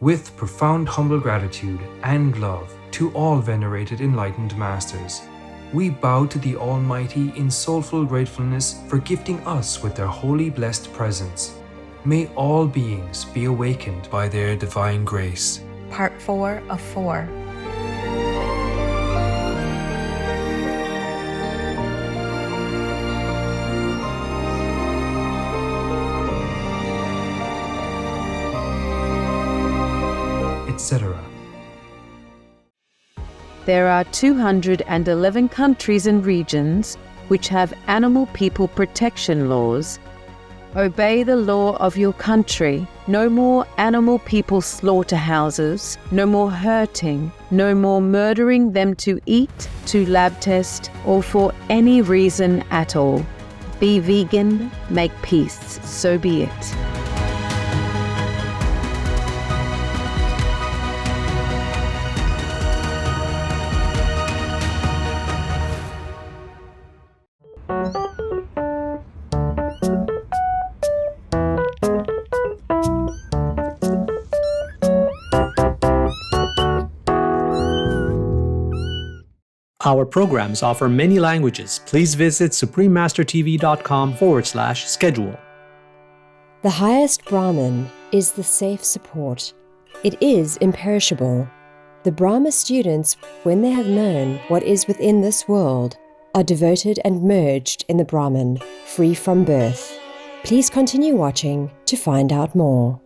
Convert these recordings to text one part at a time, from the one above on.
With profound humble gratitude and love to all venerated enlightened masters, we bow to the Almighty in soulful gratefulness for gifting us with their holy blessed presence. May all beings be awakened by their divine grace. Part 4 of 4. Etc. There are 211 countries and regions which have animal people protection laws. Obey the law of your country. No more animal people slaughterhouses, no more hurting, no more murdering them to eat, to lab test, or for any reason at all. Be vegan, make peace, so be it. Our programs offer many languages. Please visit suprememastertv.com/schedule. The highest Brahman is the safe support. It is imperishable. The Brahma students, when they have known what is within this world, are devoted and merged in the Brahman, free from birth. Please continue watching to find out more.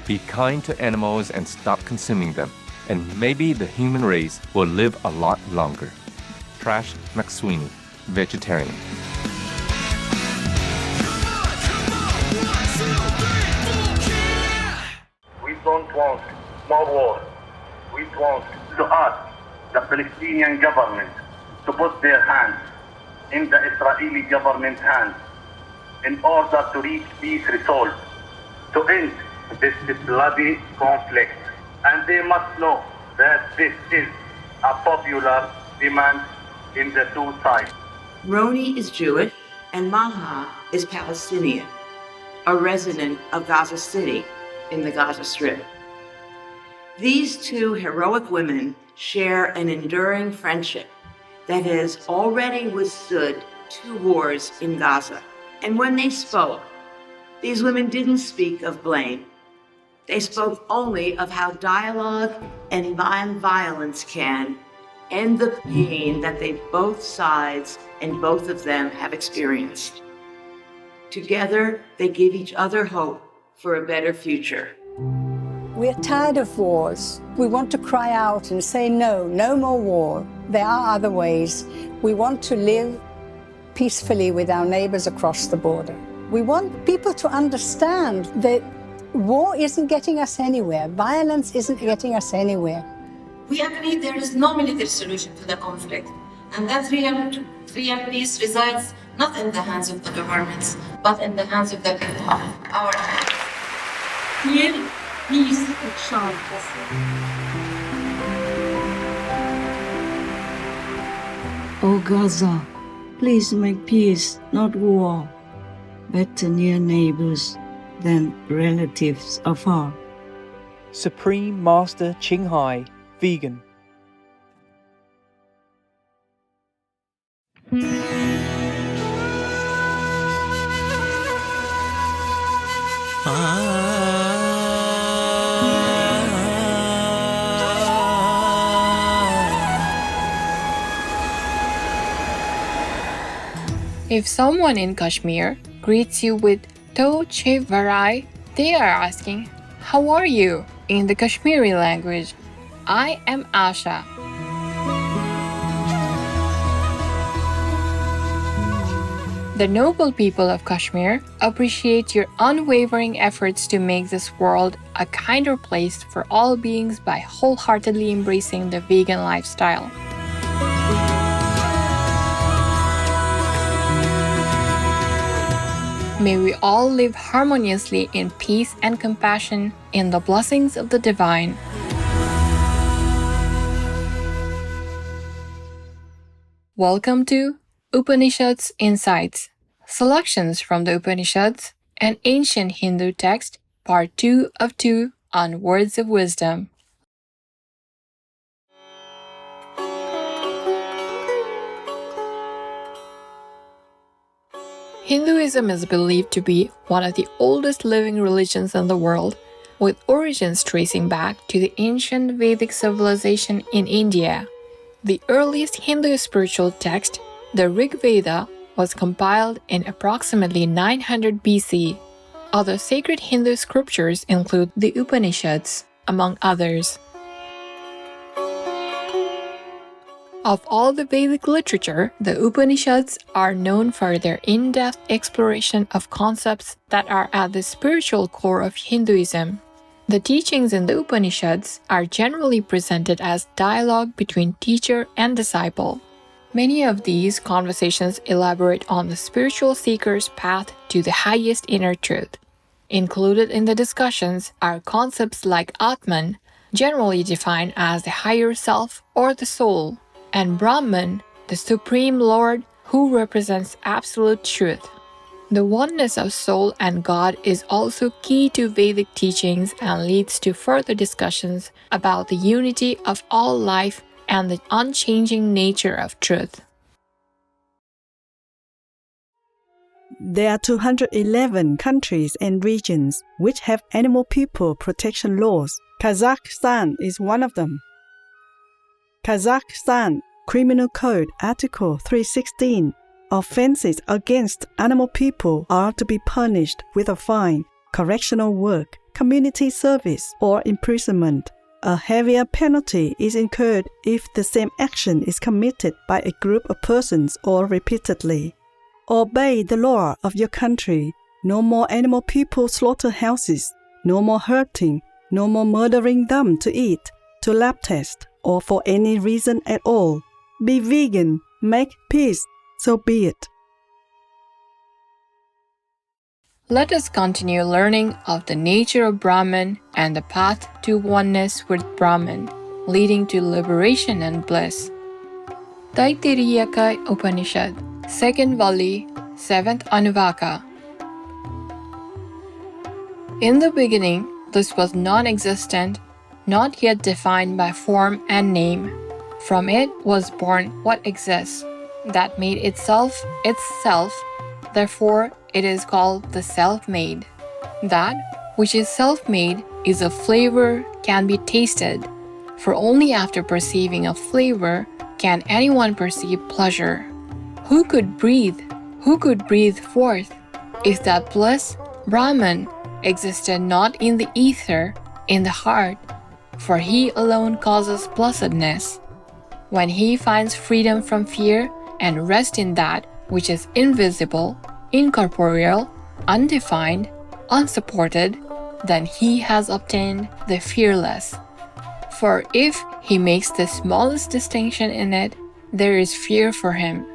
Be kind to animals and stop consuming them, and maybe the human race will live a lot longer. Trash McSweeney, vegetarian. We don't want more war. We want to ask the Palestinian government to put their hands in the Israeli government's hands in order to reach peace resolve, to end this bloody conflict. And they must know that this is a popular demand in the two sides. Roni is Jewish and Maha is Palestinian, a resident of Gaza City in the Gaza Strip. These two heroic women share an enduring friendship that has already withstood 2 wars in Gaza. And when they spoke, these women didn't speak of blame. They spoke only of how dialogue and violence can end the pain that both sides and both of them have experienced. Together, they give each other hope for a better future. We're tired of wars. We want to cry out and say no more war. There are other ways. We want to live peacefully with our neighbors across the border. We want people to understand that war isn't getting us anywhere. Violence isn't getting us anywhere. We agree there is no military solution to the conflict, and that real peace resides not in the hands of the governments, but in the hands of the people, our hands. Real peace shall O Gaza, please make peace, not war. Better near neighbors than relatives afar. Supreme Master Ching Hai, vegan. If someone in Kashmir greets you with To Che Varai, they are asking, "How are you?" in the Kashmiri language. I am Asha. The noble people of Kashmir appreciate your unwavering efforts to make this world a kinder place for all beings by wholeheartedly embracing the vegan lifestyle. May we all live harmoniously in peace and compassion in the blessings of the divine. Welcome to Upanishads Insights, Selections from the Upanishads, an Ancient Hindu Text, Part 2 of 2 on Words of Wisdom. Hinduism is believed to be one of the oldest living religions in the world, with origins tracing back to the ancient Vedic civilization in India. The earliest Hindu spiritual text, the Rig Veda, was compiled in approximately 900 BC. Other sacred Hindu scriptures include the Upanishads, among others. Of all the Vedic literature, the Upanishads are known for their in-depth exploration of concepts that are at the spiritual core of Hinduism. The teachings in the Upanishads are generally presented as dialogue between teacher and disciple. Many of these conversations elaborate on the spiritual seeker's path to the highest inner truth. Included in the discussions are concepts like Atman, generally defined as the higher self or the soul, and Brahman, the Supreme Lord who represents absolute truth. The oneness of soul and God is also key to Vedic teachings and leads to further discussions about the unity of all life and the unchanging nature of truth. There are 211 countries and regions which have animal people protection laws. Kazakhstan is one of them. Kazakhstan Criminal Code Article 316. Offenses against animal people are to be punished with a fine, correctional work, community service, or imprisonment. A heavier penalty is incurred if the same action is committed by a group of persons or repeatedly. Obey the law of your country. No more animal people slaughterhouses. No more hurting. No more murdering them to eat, to lab test, or for any reason at all. Be vegan. Make peace. So be it. Let us continue learning of the nature of Brahman and the path to oneness with Brahman, leading to liberation and bliss. Taittiriya Upanishad, 2nd Vali, 7th Anuvaka. In the beginning, this was non-existent, not yet defined by form and name. From it was born what exists, that made itself itself, therefore it is called the self-made. That which is self-made is a flavor, can be tasted, for only after perceiving a flavor can anyone perceive pleasure. Who could breathe forth? Is that bliss, Brahman, existed not in the ether, in the heart, for he alone causes blessedness. When he finds freedom from fear and rest in that which is invisible, incorporeal, undefined, unsupported, then he has obtained the fearless. For if he makes the smallest distinction in it, there is fear for him.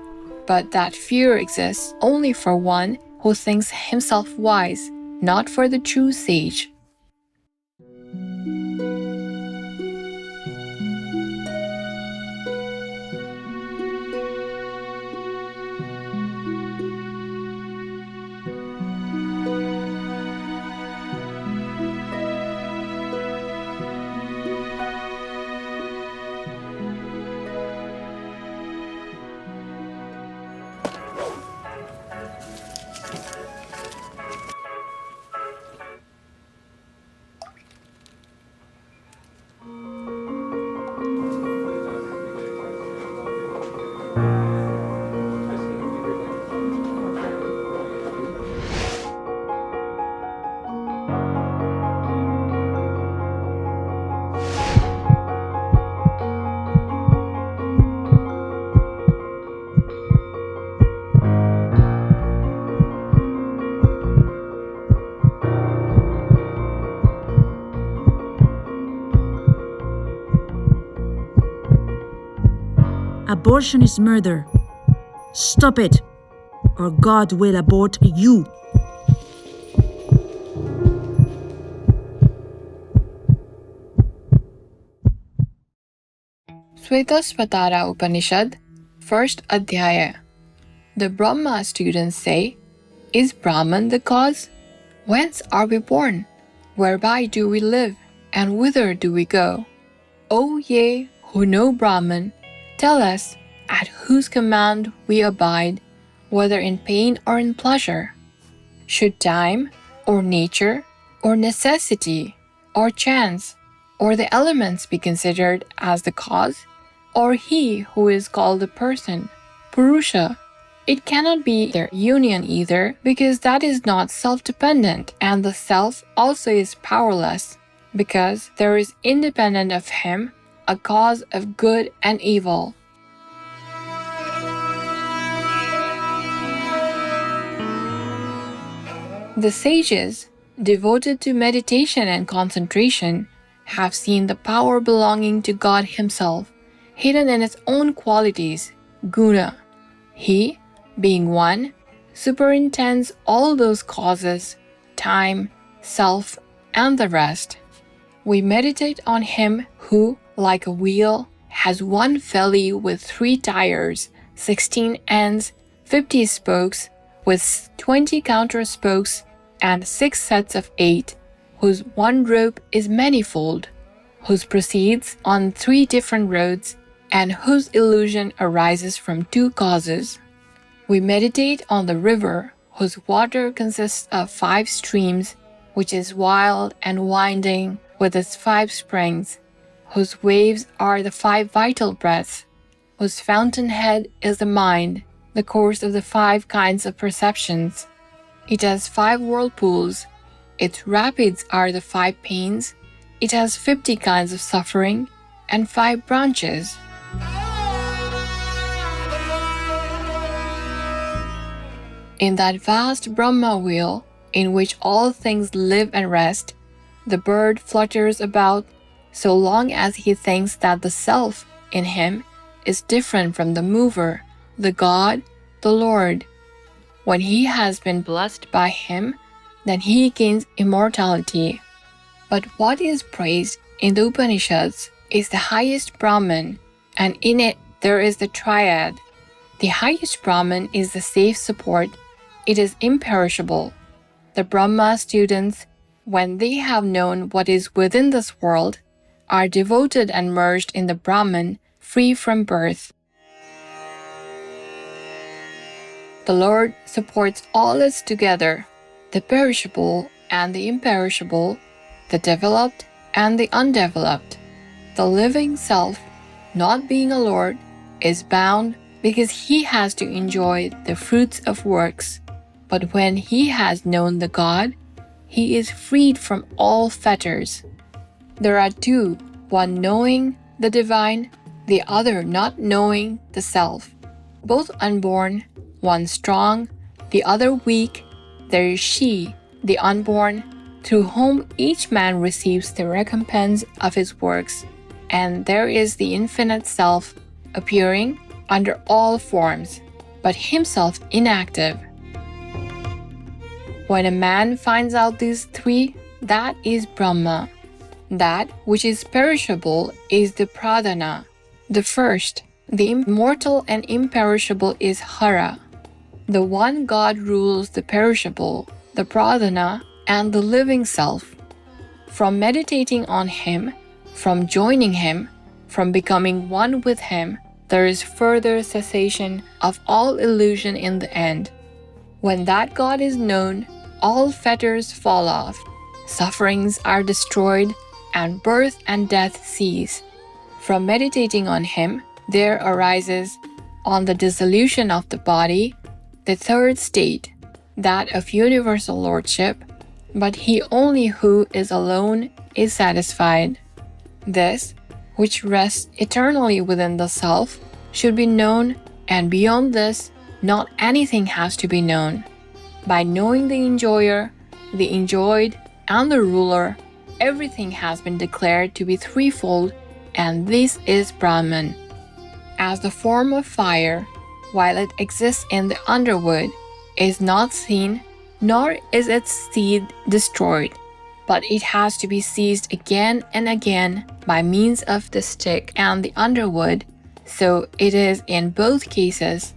But that fear exists only for one who thinks himself wise, not for the true sage. Abortion is murder. Stop it, or God will abort you. Svetasvatara Upanishad, 1st Adhyaya. The Brahma students say, is Brahman the cause? Whence are we born? Whereby do we live? And whither do we go? O ye who know Brahman, tell us at whose command we abide, whether in pain or in pleasure. Should time, or nature, or necessity, or chance, or the elements be considered as the cause, or he who is called a person, Purusha? It cannot be their union either, because that is not self-dependent, and the self also is powerless, because there is independent of him a cause of good and evil. The sages, devoted to meditation and concentration, have seen the power belonging to God Himself, hidden in its own qualities, guna. He, being one, superintends all those causes, time, self, and the rest. We meditate on Him who, like a wheel, has one felly with 3 tires, 16 ends, 50 spokes, with 20 counter spokes, and 6 sets of 8, whose one rope is manifold, whose proceeds on 3 different roads, and whose illusion arises from 2 causes. We meditate on the river, whose water consists of 5 streams, which is wild and winding with its 5 springs, whose waves are the 5 vital breaths, whose fountainhead is the mind, the course of the 5 kinds of perceptions. It has 5 whirlpools, its rapids are the 5 pains, it has 50 kinds of suffering, and 5 branches. In that vast Brahma wheel, in which all things live and rest, the bird flutters about so long as he thinks that the self in him is different from the mover, the God, the Lord. When he has been blessed by him, then he gains immortality. But what is praised in the Upanishads is the highest Brahman, and in it there is the triad. The highest Brahman is the safe support. It is imperishable. The Brahma students, when they have known what is within this world, are devoted and merged in the Brahman, free from birth. The Lord supports all its together, the perishable and the imperishable, the developed and the undeveloped. The living self, not being a Lord, is bound because he has to enjoy the fruits of works. But when he has known the God, he is freed from all fetters. There are 2, one knowing the divine, the other not knowing the self. Both unborn, one strong, the other weak. There is she, the unborn, through whom each man receives the recompense of his works. And there is the infinite self, appearing under all forms, but himself inactive. When a man finds out these 3, that is Brahma. That which is perishable is the pradhana. The first, the immortal and imperishable, is Hara. The one God rules the perishable, the pradhana, and the living self. From meditating on him, from joining him, from becoming one with him, there is further cessation of all illusion in the end. When that God is known, all fetters fall off, sufferings are destroyed, and birth and death cease. From meditating on him, there arises, on the dissolution of the body, the 3rd state, that of universal lordship, but he only who is alone is satisfied. This, which rests eternally within the self, should be known, and beyond this, not anything has to be known. By knowing the enjoyer, the enjoyed, and the ruler, everything has been declared to be threefold, and this is Brahman. As the form of fire, while it exists in the underwood, is not seen, nor is its seed destroyed, but it has to be seized again and again by means of the stick and the underwood, so it is in both cases,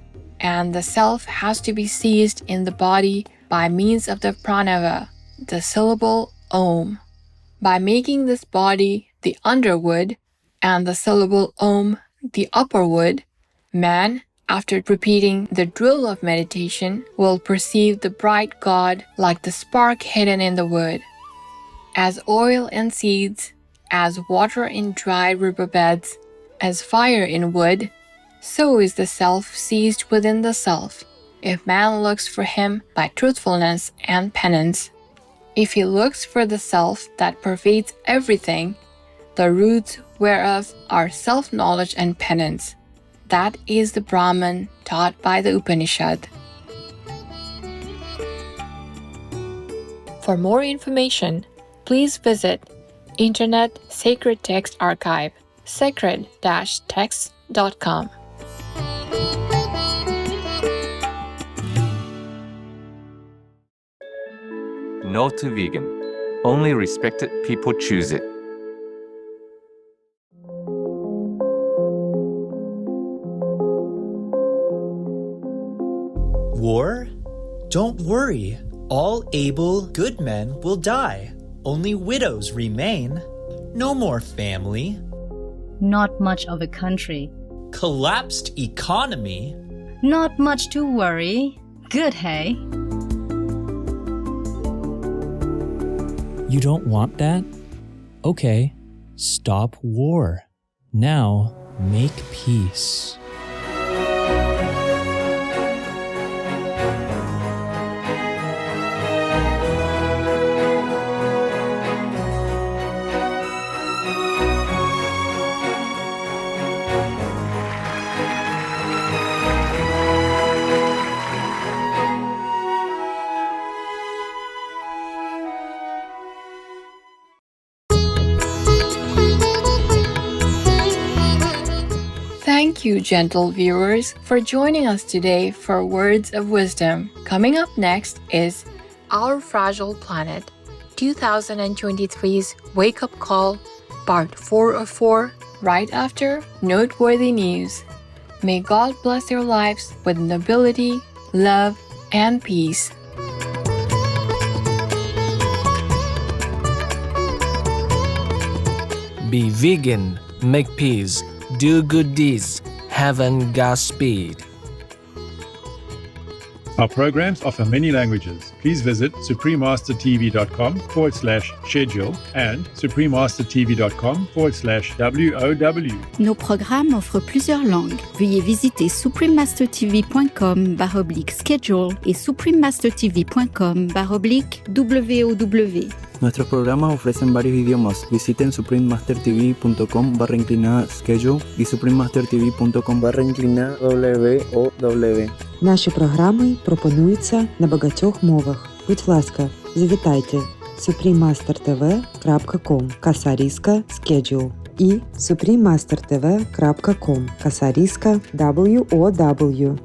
and the self has to be seized in the body by means of the pranava, the syllable Om. By making this body the underwood and the syllable Om the upperwood, man, after repeating the drill of meditation, will perceive the bright God like the spark hidden in the wood. As oil in seeds, as water in dry riverbeds, as fire in wood, so is the self seized within the self, if man looks for him by truthfulness and penance. If he looks for the self that pervades everything, the roots whereof are self-knowledge and penance, that is the Brahman taught by the Upanishad. For more information, please visit Internet Sacred Text Archive, sacred-texts.com. No to vegan. Only respected people choose it. War? Don't worry. All able, good men will die. Only widows remain. No more family. Not much of a country. Collapsed economy. Not much to worry. Good, hey? You don't want that? Okay, stop war. Now, make peace. Thank you, gentle viewers, for joining us today for Words of Wisdom. Coming up next is Our Fragile Planet, 2023's Wake Up Call, Part 4 of 4, right after Noteworthy News. May God bless your lives with nobility, love, and peace. Be vegan, make peace, do good deeds, heaven Godspeed. Our programs offer many languages. Please visit suprememastertv.com/schedule and suprememastertv.com/WOW. Nos programmes offrent plusieurs langues. Veuillez visiter suprememastertv.com/schedule et suprememastertv.com/WOW. Nuestros programas ofrecen varios idiomas. Visiten suprememastertv.com/schedule і suprememastertv.com/WOW. Наші програми пропонуються на багатьох мовах. Будь ласка, завітайте suprememastertv.com/schedule і suprememastertv.com/WOW.